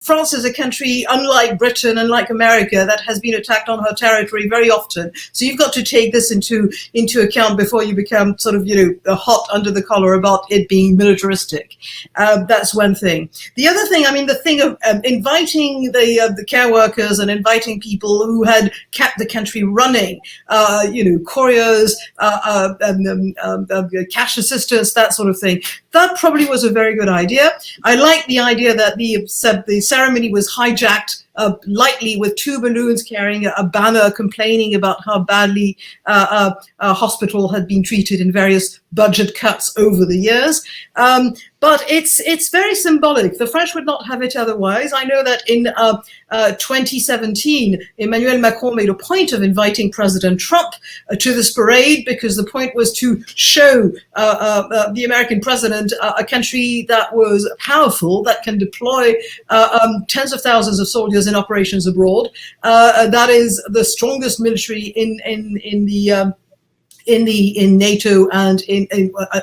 France is a country, unlike Britain, unlike America, that has been attacked on her territory very often. So you've got to take this into account before you become sort of, hot under the collar about it being militaristic. That's one thing. The other thing, I mean, the thing of inviting the care workers and inviting people who had kept the country running, couriers, cash assistants, that sort of thing. That probably was a very good idea. I like the idea that the ceremony was hijacked lightly with two balloons carrying a banner complaining about how badly a hospital had been treated in various budget cuts over the years. But it's very symbolic. The French would not have it otherwise. I know that in 2017, Emmanuel Macron made a point of inviting President Trump to this parade because the point was to show the American president a country that was powerful, that can deploy tens of thousands of soldiers in operations abroad. That is the strongest military in NATO and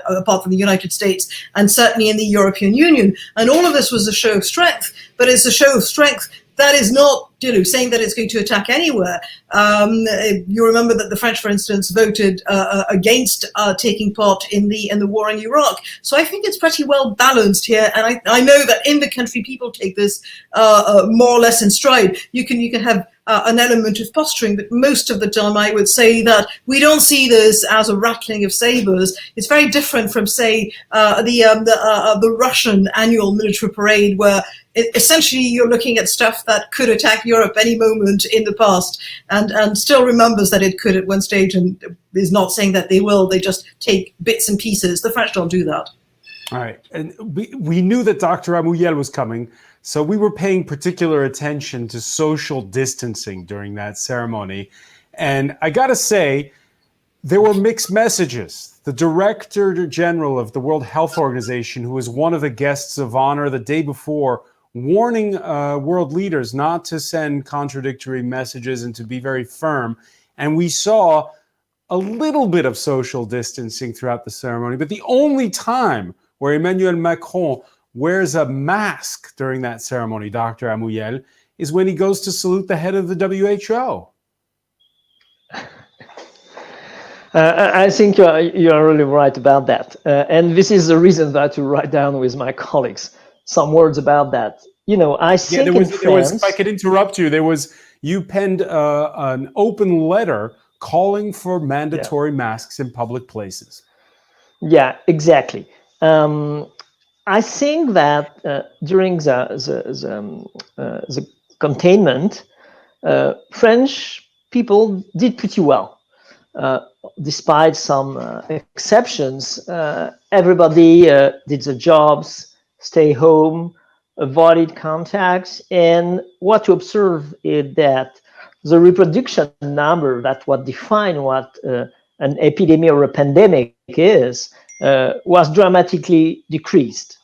apart from the United States, and certainly in the European Union. And all of this was a show of strength, but it's a show of strength that is not, saying that it's going to attack anywhere. You remember that the French, for instance, voted against taking part in the war in Iraq. So I think it's pretty well balanced here, and I know that in the country people take this more or less in stride. You can have an element of posturing, but most of the time I would say that we don't see this as a rattling of sabers. It's very different from, say, the Russian annual military parade, where essentially you're looking at stuff that could attack Europe any moment in the past, and still remembers that it could at one stage, and is not saying that they will. They just take bits and pieces. The French don't do that. All right. And we knew that Dr. Amouyel was coming, so we were paying particular attention to social distancing during that ceremony. And I got to say, there were mixed messages. The Director General of the World Health Organization, who was one of the guests of honor the day before, warning world leaders not to send contradictory messages and to be very firm. And we saw a little bit of social distancing throughout the ceremony, but the only time where Emmanuel Macron wears a mask during that ceremony, Dr. Amouyel, is when he goes to salute the head of the WHO. I think you are really right about that. And this is the reason that to write down with my colleagues some words about that. I think there was, if I could interrupt you, you penned an open letter calling for mandatory masks in public places. Yeah, exactly. I think that during the containment, French people did pretty well. Despite some exceptions, everybody did the jobs, stay home, avoided contacts, and what to observe is that the reproduction number, that what define what an epidemic or a pandemic is, was dramatically decreased.